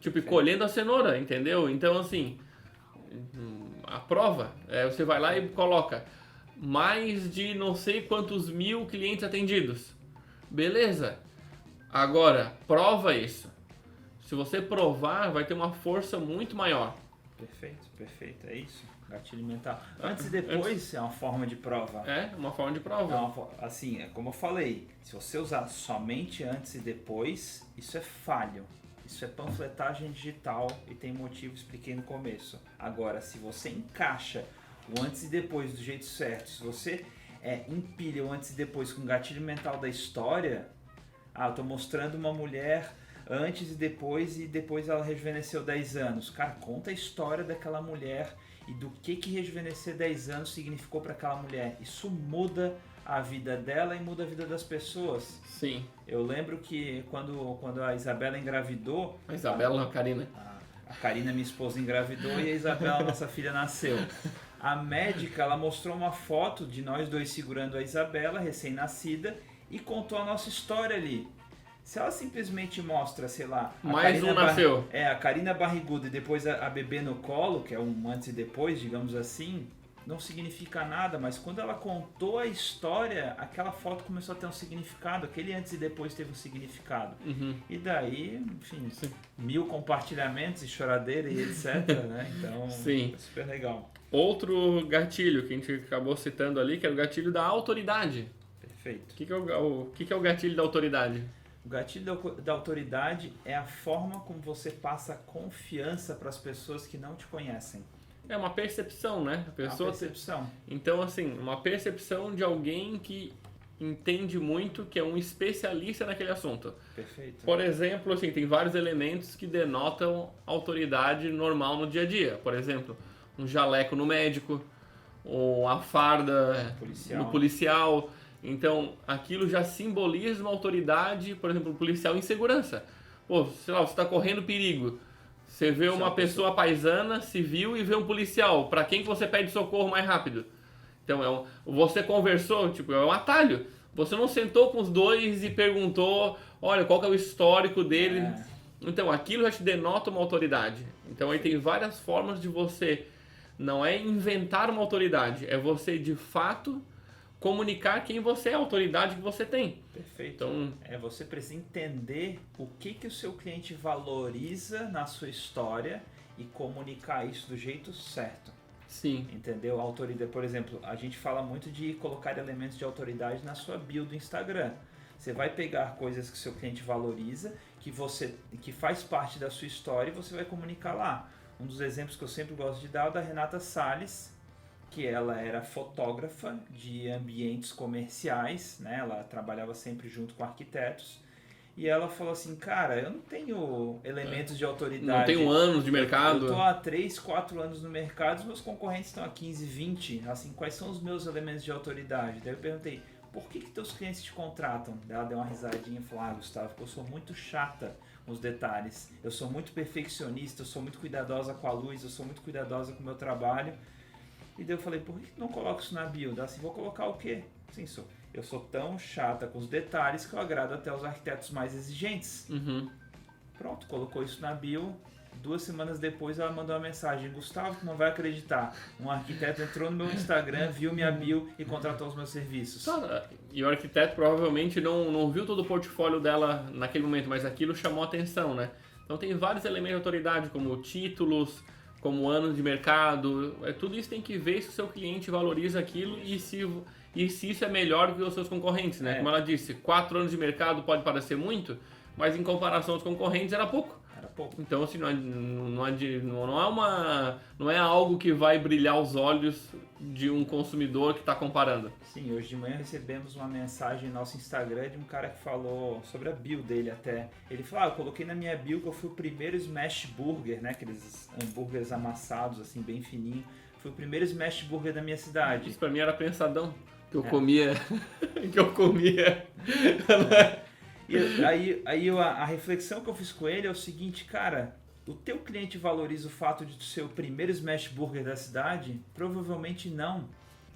Tipo, colhendo a cenoura, entendeu? Então, assim, a prova, você vai lá e coloca mais de não sei quantos mil clientes atendidos. Beleza. Agora, prova isso. Se você provar, vai ter uma força muito maior. Perfeito, perfeito. É isso. Gatilho mental. Antes e depois é uma forma de prova. É, uma forma de prova. Assim, como eu falei, se você usar somente antes e depois, isso é falho. Isso é panfletagem digital e tem motivo, expliquei no começo. Agora, se você encaixa o antes e depois do jeito certo, se você empilha o antes e depois com o gatilho mental da história, eu tô mostrando uma mulher antes e depois ela rejuvenesceu 10 anos. Cara, conta a história daquela mulher e do que rejuvenescer 10 anos significou para aquela mulher. Isso muda a vida dela e muda a vida das pessoas. Sim. Eu lembro que quando a Isabela engravidou... A Isabela não, a Karina. A Karina, minha esposa, engravidou e a Isabela, nossa filha, nasceu. A médica, ela mostrou uma foto de nós dois segurando a Isabela, recém-nascida, e contou a nossa história ali. Se ela simplesmente mostra, sei lá... Mais um nasceu. A Karina barriguda e depois a bebê no colo, que é um antes e depois, digamos assim, não significa nada, mas quando ela contou a história, aquela foto começou a ter um significado, aquele antes e depois teve um significado. Uhum. E daí, enfim, 1000 compartilhamentos e choradeira e etc, né? Então, sim. É super legal. Outro gatilho que a gente acabou citando ali, que é o gatilho da autoridade. Perfeito. O que é o gatilho da autoridade? O gatilho da autoridade é a forma como você passa confiança para as pessoas que não te conhecem. É uma percepção, né? A pessoa uma percepção. Então, assim, uma percepção de alguém que entende muito, que é um especialista naquele assunto. Perfeito. Por exemplo, assim, tem vários elementos que denotam autoridade normal no dia a dia. Por exemplo, um jaleco no médico, ou a farda no policial. Então, aquilo já simboliza uma autoridade, por exemplo, um policial em segurança. Pô, sei lá, você está correndo perigo. Você vê uma pessoa paisana, civil, e vê um policial. Para quem que você pede socorro mais rápido? Então, você conversou, tipo, é um atalho. Você não sentou com os dois e perguntou, olha, qual que é o histórico dele. Então, aquilo já te denota uma autoridade. Então, aí tem várias formas de você... Não é inventar uma autoridade, é você, de fato, comunicar quem você é, a autoridade que você tem. Perfeito. Então, Você precisa entender o que o seu cliente valoriza na sua história e comunicar isso do jeito certo. sim. Entendeu? A autoridade, por exemplo, a gente fala muito de colocar elementos de autoridade na sua bio do Instagram. Você vai pegar coisas que o seu cliente valoriza, que faz parte da sua história e você vai comunicar lá. Um dos exemplos que eu sempre gosto de dar é o da Renata Salles, que ela era fotógrafa de ambientes comerciais, né? Ela trabalhava sempre junto com arquitetos. E ela falou assim, cara, eu não tenho elementos de autoridade. Não tenho anos de mercado. Eu tô há 3, 4 anos no mercado, os meus concorrentes estão há 15, 20. Assim, quais são os meus elementos de autoridade? Daí eu perguntei, por que teus clientes te contratam? Ela deu uma risadinha e falou, Gustavo, eu sou muito chata com os detalhes. Eu sou muito perfeccionista, eu sou muito cuidadosa com a luz, eu sou muito cuidadosa com o meu trabalho. E daí eu falei, por que não coloco isso na bio? Ela assim, vou colocar o quê? Sim, eu sou tão chata com os detalhes que eu agrado até os arquitetos mais exigentes. Uhum. Pronto, colocou isso na bio. 2 semanas depois ela mandou uma mensagem, Gustavo, tu não vai acreditar, um arquiteto entrou no meu Instagram, viu minha bio e contratou os meus serviços. E o arquiteto provavelmente não viu todo o portfólio dela naquele momento, mas aquilo chamou a atenção, né? Então tem vários elementos de autoridade, como títulos, como anos de mercado, tudo isso tem que ver se o seu cliente valoriza aquilo e se isso é melhor que os seus concorrentes, né? Como ela disse, 4 anos de mercado pode parecer muito, mas em comparação aos concorrentes era pouco. Então, assim, não é algo que vai brilhar os olhos de um consumidor que está comparando. Sim, hoje de manhã recebemos uma mensagem no nosso Instagram de um cara que falou sobre a bio dele até. Ele falou, eu coloquei na minha bio que eu fui o primeiro smash burger, né? Aqueles hambúrgueres amassados, assim, bem fininho. Fui o primeiro smash burger da minha cidade. Isso pra mim era pensadão, que eu comia. que eu comia. E aí a reflexão que eu fiz com ele é o seguinte, cara, o teu cliente valoriza o fato de ser o primeiro smash burger da cidade? Provavelmente não.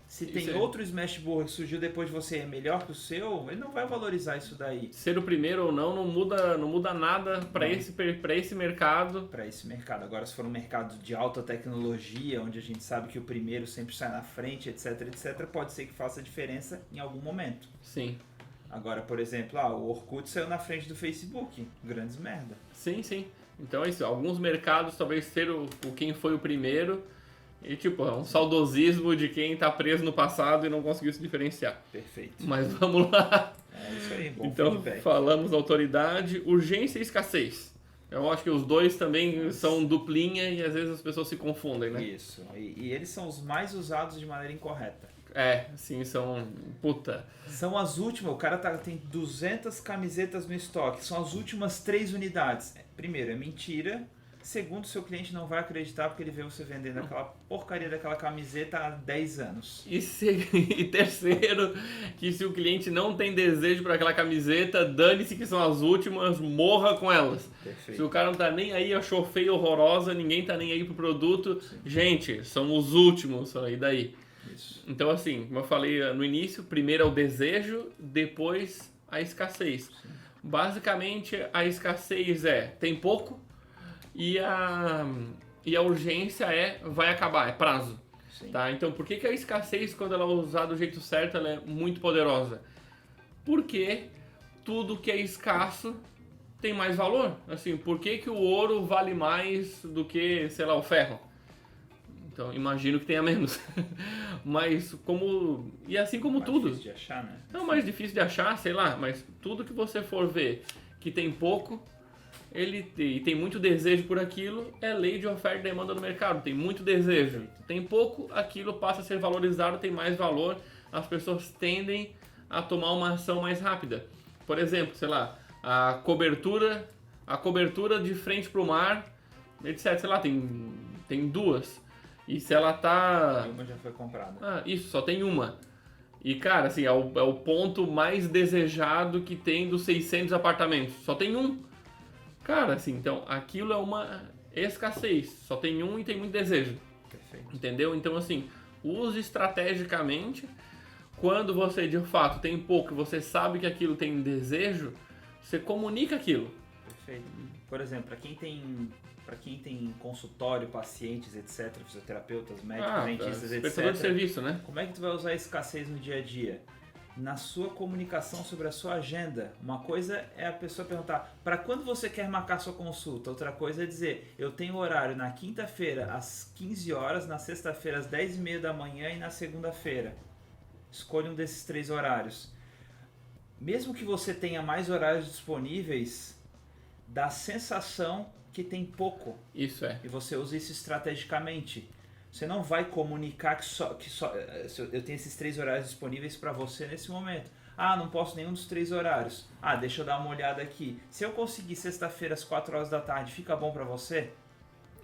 Se tem outro smash burger que surgiu depois de você e é melhor que o seu, ele não vai valorizar isso daí. Ser o primeiro ou não muda nada para esse mercado. Para esse mercado. Agora, se for um mercado de alta tecnologia, onde a gente sabe que o primeiro sempre sai na frente, etc, etc, pode ser que faça diferença em algum momento. Sim. Agora, por exemplo, o Orkut saiu na frente do Facebook. Grandes merda. Sim, sim. Então é isso. Alguns mercados talvez ser quem foi o primeiro e tipo, é um saudosismo de quem está preso no passado e não conseguiu se diferenciar. Perfeito. Mas vamos lá. É isso aí, bom então, feedback. Falamos autoridade, urgência e escassez. Eu acho que os dois também são duplinha e às vezes as pessoas se confundem, né? Isso. E eles são os mais usados de maneira incorreta. Sim, são... Puta. São as últimas, o cara tem 200 camisetas no estoque, são as últimas 3 unidades. Primeiro, é mentira. Segundo, seu cliente não vai acreditar porque ele vê você vendendo aquela porcaria daquela camiseta há 10 anos. E terceiro, que se o cliente não tem desejo por aquela camiseta, dane-se que são as últimas, morra com elas. Perfeito. Se o cara não tá nem aí, achou feia, horrorosa, ninguém tá nem aí pro produto, sim. Gente, são os últimos, e daí? Isso. Então, assim, como eu falei no início, primeiro é o desejo, depois a escassez. Sim. Basicamente, a escassez tem pouco e a urgência vai acabar, é prazo. Tá? Então, por que a escassez, quando ela é usada do jeito certo, ela é muito poderosa? Porque tudo que é escasso tem mais valor. Assim, por que o ouro vale mais do que, sei lá, o ferro? Então, imagino que tenha menos. Mas e assim como mais tudo. Mais difícil de achar, né? Não, mais difícil de achar, sei lá. Mas tudo que você for ver que tem pouco, e tem muito desejo por aquilo, é lei de oferta e demanda no mercado. Tem muito desejo. Tem pouco, aquilo passa a ser valorizado, tem mais valor. As pessoas tendem a tomar uma ação mais rápida. Por exemplo, sei lá, a cobertura de frente para o mar, etc. Sei lá, tem 2. E se ela tá... Uma já foi comprada. Isso, só tem uma. E, cara, assim, é o ponto mais desejado que tem dos 600 apartamentos. Só tem um. Cara, assim, então, aquilo é uma escassez. Só tem um e tem muito desejo. Perfeito. Entendeu? Então, assim, use estrategicamente. Quando você, de fato, tem pouco e você sabe que aquilo tem desejo, você comunica aquilo. Perfeito. Por exemplo, para quem tem para quem tem consultório, pacientes, etc, fisioterapeutas, médicos, dentistas, prestador de etc. serviço, né? Como é que tu vai usar a escassez no dia a dia? Na sua comunicação sobre a sua agenda. Uma coisa é a pessoa perguntar, para quando você quer marcar sua consulta? Outra coisa é dizer, eu tenho horário na quinta-feira às 15 horas, na sexta-feira às 10h30 da manhã e na segunda-feira. Escolha um desses 3 horários. Mesmo que você tenha mais horários disponíveis, dá a sensação que tem pouco. Isso é. E você usa isso estrategicamente. Você não vai comunicar que só eu tenho esses 3 horários disponíveis para você nesse momento. Ah, não posso nenhum dos 3 horários. Ah, deixa eu dar uma olhada aqui. Se eu conseguir sexta-feira às 4 horas da tarde, fica bom para você?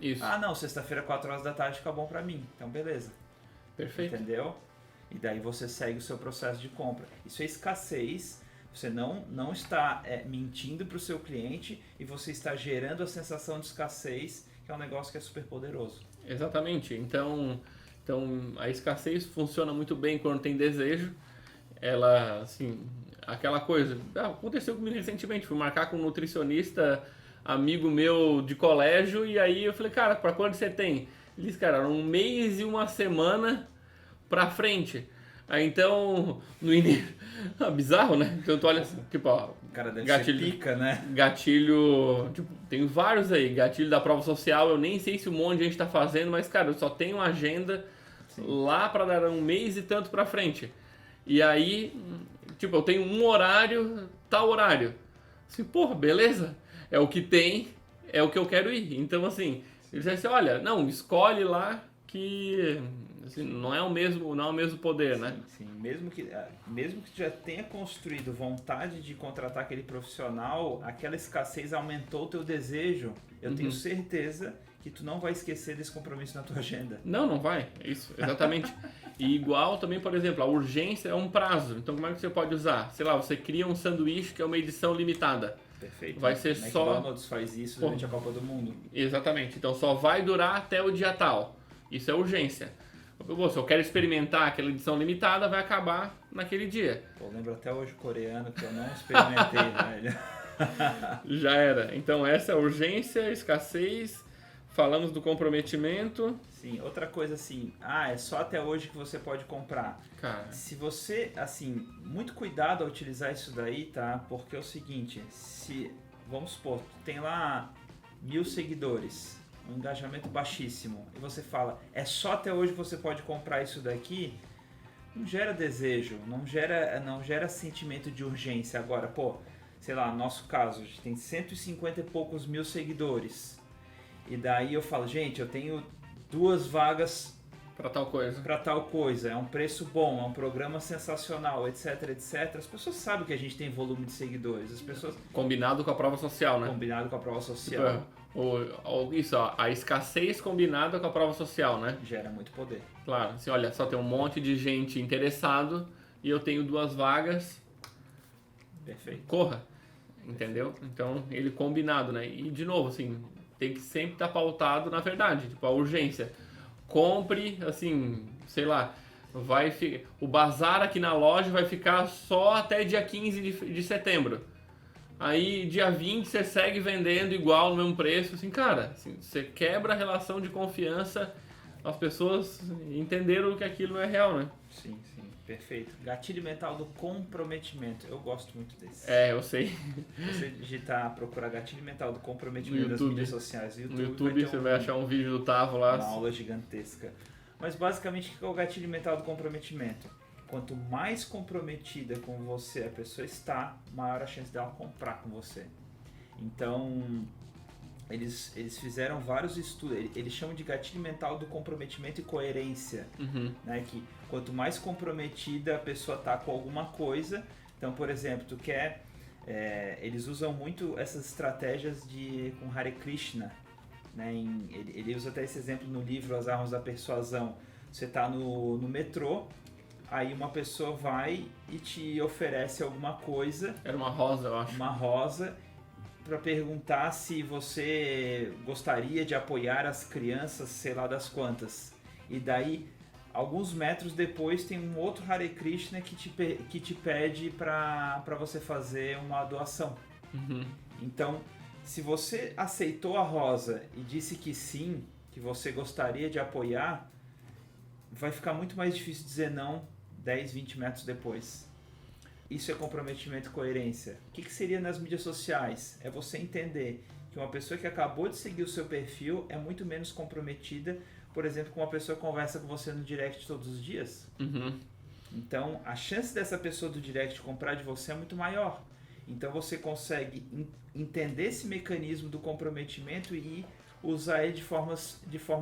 Isso. Ah, não, sexta-feira às 4 horas da tarde fica bom para mim. Então, beleza. Perfeito. Entendeu? E daí você segue o seu processo de compra. Isso é escassez. Você não está mentindo para o seu cliente e você está gerando a sensação de escassez, que é um negócio que é super poderoso. Exatamente. Então a escassez funciona muito bem quando tem desejo. Ela, assim, aquela coisa. Aconteceu comigo recentemente. Fui marcar com um nutricionista, amigo meu de colégio, e aí eu falei, cara, para quando você tem? Ele disse, cara, 1 mês e 1 semana pra frente. Aí então, no início. Bizarro, né? Então tu olha assim, tipo, ó. O cara deve gatilho, ser pica, né? Gatilho. Tipo, tem vários aí. Gatilho da prova social, eu nem sei se um monte de gente tá fazendo, mas, cara, eu só tenho uma agenda lá pra dar 1 mês e tanto pra frente. E aí, tipo, eu tenho um horário, tal horário. Assim, porra, beleza? É o que tem, é o que eu quero ir. Então, assim, ele disse assim, olha, não, escolhe lá que assim, não é o mesmo poder, né? Sim. Mesmo que tu já tenha construído vontade de contratar aquele profissional, aquela escassez aumentou o teu desejo. Eu tenho certeza que tu não vai esquecer desse compromisso na tua agenda. Não vai. Isso, exatamente. E igual também, por exemplo, a urgência é um prazo. Então como é que você pode usar? Sei lá, você cria um sanduíche que é uma edição limitada. Perfeito. Vai ser só... McDonald's faz isso durante a Copa do Mundo. Exatamente. Então só vai durar até o dia tal. Isso é urgência. Se eu quero experimentar aquela edição limitada, vai acabar naquele dia. Eu lembro até hoje o coreano que eu não experimentei, velho. Já era. Então essa é a urgência, escassez. Falamos do comprometimento. Sim, outra coisa assim, é só até hoje que você pode comprar. Cara. Se você, assim, muito cuidado ao utilizar isso daí, tá? Porque é o seguinte, vamos supor, tu tem lá 1000 seguidores, um engajamento baixíssimo, e você fala, é só até hoje que você pode comprar isso daqui, não gera desejo, não gera sentimento de urgência. Agora, sei lá, no nosso caso, a gente tem 150 e poucos mil seguidores, e daí eu falo, gente, eu tenho 2 vagas para tal coisa, é um preço bom, é um programa sensacional, etc, etc. As pessoas sabem que a gente tem volume de seguidores, as pessoas... Combinado com a prova social, né? Combinado com a prova social. Tipo, a escassez combinada com a prova social, né? Gera muito poder. Claro, assim, olha, só tem um monte de gente interessado e eu tenho 2 vagas. Perfeito. Corra, entendeu? Então, ele combinado, né? E, de novo, assim, tem que sempre estar pautado na verdade, tipo, a urgência. Compre, assim, sei lá, o bazar aqui na loja vai ficar só até dia 15 de setembro. Aí, dia 20, você segue vendendo igual no mesmo preço. Assim, cara, assim, você quebra a relação de confiança, as pessoas entenderam que aquilo não é real, né? Sim, perfeito. Gatilho mental do comprometimento. Eu gosto muito desse. Eu sei. Você digitar, procurar gatilho mental do comprometimento das mídias sociais. No YouTube você vai achar um vídeo do Tavo lá. Uma aula gigantesca. Mas basicamente, o que é o gatilho mental do comprometimento? Quanto mais comprometida com você a pessoa está, maior a chance dela comprar com você. Então, eles fizeram vários estudos, eles chamam de gatilho mental do comprometimento e coerência, né? Que quanto mais comprometida a pessoa está com alguma coisa, então, por exemplo, eles usam muito essas estratégias com Hare Krishna, né? Ele usa até esse exemplo no livro As Armas da Persuasão. Você está no metrô, aí uma pessoa vai e te oferece alguma coisa. Era uma rosa, eu acho. Uma rosa, para perguntar se você gostaria de apoiar as crianças, sei lá das quantas. E daí, alguns metros depois, tem um outro Hare Krishna que te pede para você fazer uma doação. Então, Se você aceitou a Rosa e disse que sim, que você gostaria de apoiar, vai ficar muito mais difícil dizer não 10, 20 metros depois. Isso é comprometimento e coerência. O que seria nas mídias sociais? É você entender que uma pessoa que acabou de seguir o seu perfil é muito menos comprometida, por exemplo, com uma pessoa que conversa com você no direct todos os dias. Então, a chance dessa pessoa do direct comprar de você é muito maior. Então, você consegue entender esse mecanismo do comprometimento e usar ele de formas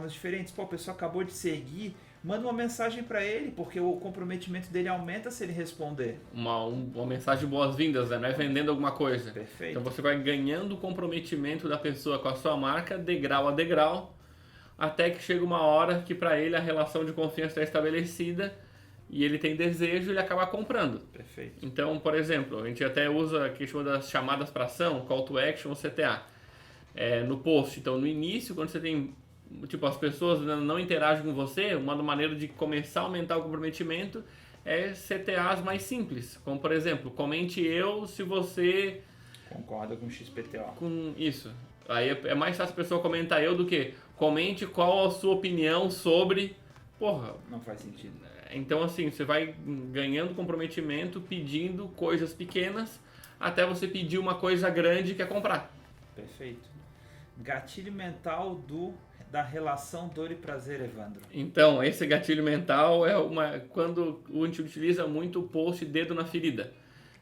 diferentes. Pô, a pessoa acabou de seguir, manda uma mensagem para ele, porque o comprometimento dele aumenta se ele responder. Uma mensagem de boas-vindas, né? Não é vendendo alguma coisa. Perfeito. Então você vai ganhando o comprometimento da pessoa com a sua marca, degrau a degrau, até que chega uma hora que para ele a relação de confiança está estabelecida e ele tem desejo e ele acaba comprando. Perfeito. Então, por exemplo, a gente até usa a questão das chamadas para ação, call to action, CTA, no post. Então, no início, quando você tem, tipo, as pessoas não interagem com você, uma maneira de começar a aumentar o comprometimento é CTAs mais simples. Como, por exemplo, comente eu se você concorda com o XPTO. Com isso. Aí é mais fácil a pessoa comentar eu do que comente qual a sua opinião sobre... Porra. Não faz sentido. Então, assim, você vai ganhando comprometimento, pedindo coisas pequenas, até você pedir uma coisa grande que é comprar. Perfeito. Gatilho mental da relação dor e prazer, Evandro. Então, esse gatilho mental é quando a gente utiliza muito o post dedo na ferida.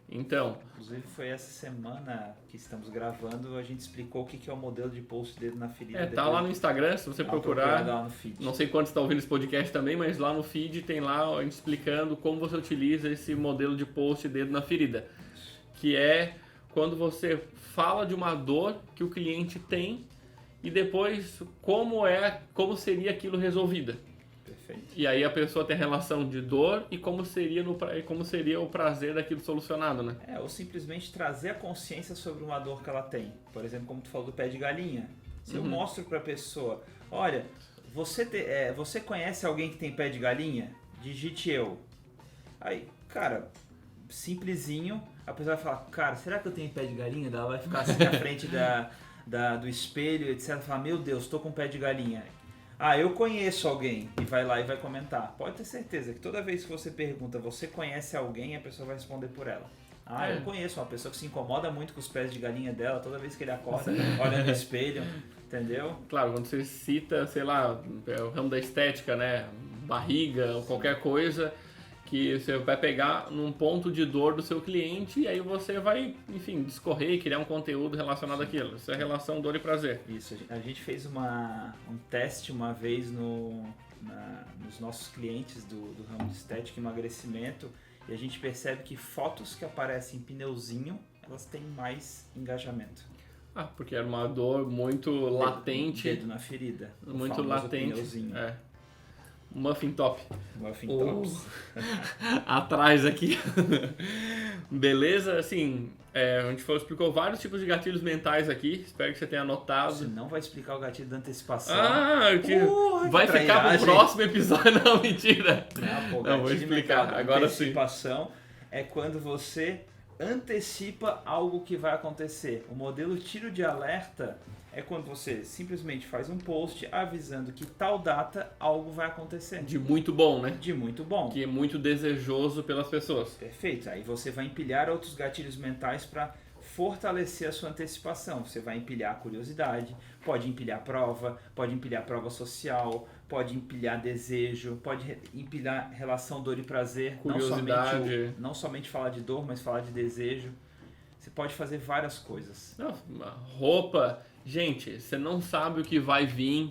Então, inclusive foi essa semana que estamos gravando, a gente explicou o que é o modelo de post dedo na ferida. Tá lá no Instagram, se você procurar. Lá no feed. Não sei quantos estão ouvindo esse podcast também, mas lá no feed tem lá a gente explicando como você utiliza esse modelo de post dedo na ferida. Que é quando você fala de uma dor que o cliente tem e depois como seria aquilo resolvida. Perfeito. E aí a pessoa tem a relação de dor e como seria o prazer daquilo solucionado, né? Ou simplesmente trazer a consciência sobre uma dor que ela tem. Por exemplo, como tu falou do pé de galinha. Se eu mostro para a pessoa, olha, você conhece alguém que tem pé de galinha? Digite eu. Aí, cara, simplesinho, a pessoa vai falar, cara, será que eu tenho pé de galinha? Ela vai ficar assim na frente do espelho, etc. Falar, meu Deus, estou com pé de galinha. Eu conheço alguém, e vai lá e vai comentar. Pode ter certeza que toda vez que você pergunta, você conhece alguém, a pessoa vai responder por ela. Eu conheço uma pessoa que se incomoda muito com os pés de galinha dela, toda vez que ele acorda, olha no espelho, entendeu? Claro, quando você cita, sei lá, o ramo da estética, né, barriga ou qualquer coisa, que você vai pegar num ponto de dor do seu cliente e aí você vai, enfim, discorrer e criar um conteúdo relacionado àquilo. Isso é relação dor e prazer. Isso, a gente fez um teste uma vez nos nossos clientes do ramo de estética e emagrecimento e a gente percebe que fotos que aparecem em pneuzinho, elas têm mais engajamento. Porque era uma dor muito latente. Dedo na ferida. Muito latente. Pneuzinho. Muffin top. Muffin tops. Atrás aqui. Beleza? Assim, a gente explicou vários tipos de gatilhos mentais aqui. Espero que você tenha anotado. Você não vai explicar o gatilho da antecipação. Vai ficar pro próximo episódio. Não, mentira. Não, vou explicar. Agora sim. Antecipação é quando você antecipa algo que vai acontecer. O modelo tiro de alerta é quando você simplesmente faz um post avisando que tal data algo vai acontecer. De muito bom, né? De muito bom. Que é muito desejoso pelas pessoas. Perfeito. Aí você vai empilhar outros gatilhos mentais para fortalecer a sua antecipação. Você vai empilhar a curiosidade, pode empilhar prova, pode empilhar prova social, pode empilhar desejo, pode empilhar relação dor e prazer. Curiosidade. Não somente falar de dor, mas falar de desejo. Você pode fazer várias coisas. Roupa. Gente, você não sabe o que vai vir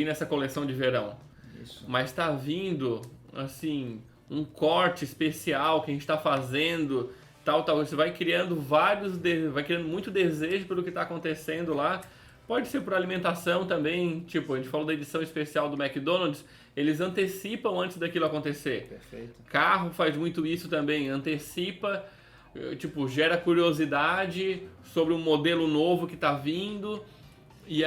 nessa coleção de verão. Isso. Mas tá vindo, assim, um corte especial que a gente tá fazendo, tal. Você vai criando vai criando muito desejo pelo que tá acontecendo lá. Pode ser por alimentação também, tipo, a gente falou da edição especial do McDonald's, eles antecipam antes daquilo acontecer. Perfeito. Carro faz muito isso também, antecipa, tipo, gera curiosidade sobre um modelo novo que está vindo e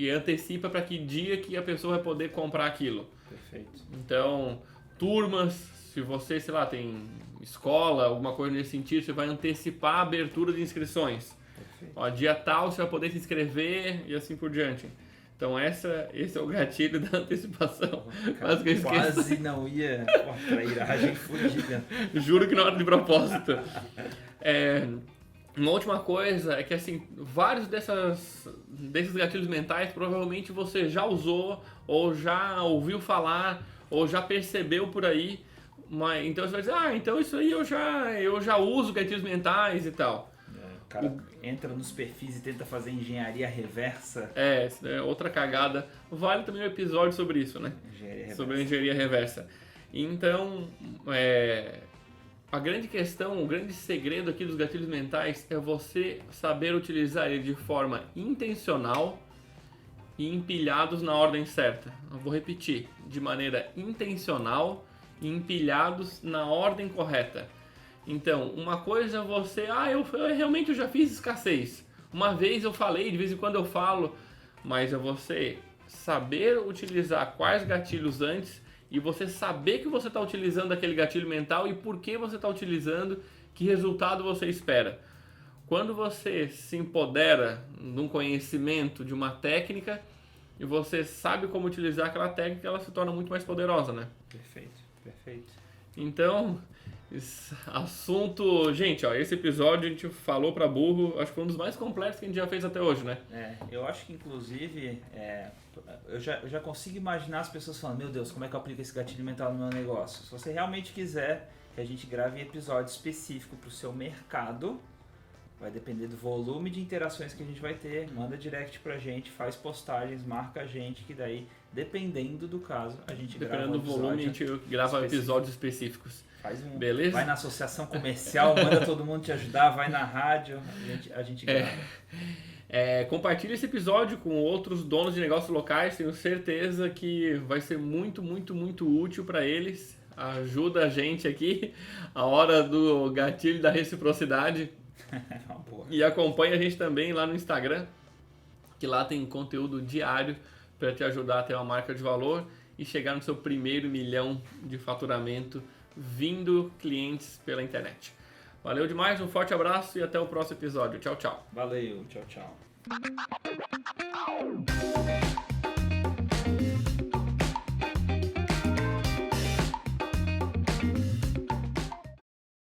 antecipa para que dia que a pessoa vai poder comprar aquilo. Perfeito. Então, turmas, se você, tem escola, alguma coisa nesse sentido, você vai antecipar a abertura de inscrições. Perfeito. Perfeito. Ó, dia tal você vai poder se inscrever e assim por diante. Então esse é o gatilho da antecipação. Cara, Quase que eu esqueço. quase não ia. Pô, trairagem fodida. Juro que não era de propósito. Uma última coisa é que assim, vários desses gatilhos mentais provavelmente você já usou, ou já ouviu falar, ou já percebeu por aí. Mas, então você vai dizer, então isso aí eu já uso gatilhos mentais e tal. O cara entra nos perfis e tenta fazer engenharia reversa. Isso é outra cagada. Vale também um episódio sobre isso, né? Sobre a engenharia reversa. Então, a grande questão, o grande segredo aqui dos gatilhos mentais é você saber utilizar ele de forma intencional e empilhados na ordem certa. Eu vou repetir, de maneira intencional e empilhados na ordem correta. Então, uma coisa é você, eu realmente já fiz escassez. Uma vez eu falei, de vez em quando eu falo, mas é você saber utilizar quais gatilhos antes e você saber que você está utilizando aquele gatilho mental e por que você está utilizando, que resultado você espera. Quando você se empodera de um conhecimento, de uma técnica, e você sabe como utilizar aquela técnica, ela se torna muito mais poderosa, né? Perfeito. Então, assunto... Gente, esse episódio a gente falou pra burro, acho que foi um dos mais completos que a gente já fez até hoje, né? Eu acho que inclusive, eu já consigo imaginar as pessoas falando, meu Deus, como é que eu aplico esse gatilho mental no meu negócio? Se você realmente quiser que a gente grave um episódio específico pro seu mercado, vai depender do volume de interações que a gente vai ter, manda direct pra gente, faz postagens, marca a gente, que daí, dependendo do caso, a gente grava um episódio. Dependendo do volume, a gente grava episódios específicos. Beleza? Vai na associação comercial, manda todo mundo te ajudar, vai na rádio, a gente grava. Compartilhe esse episódio com outros donos de negócios locais, tenho certeza que vai ser muito, muito, muito útil para eles. Ajuda a gente aqui, a hora do gatilho da reciprocidade. E acompanha a gente também lá no Instagram, que lá tem conteúdo diário para te ajudar a ter uma marca de valor e chegar no seu primeiro 1 milhão de faturamento vindo clientes pela internet. Valeu demais, um forte abraço e até o próximo episódio. Tchau, tchau. Valeu, tchau.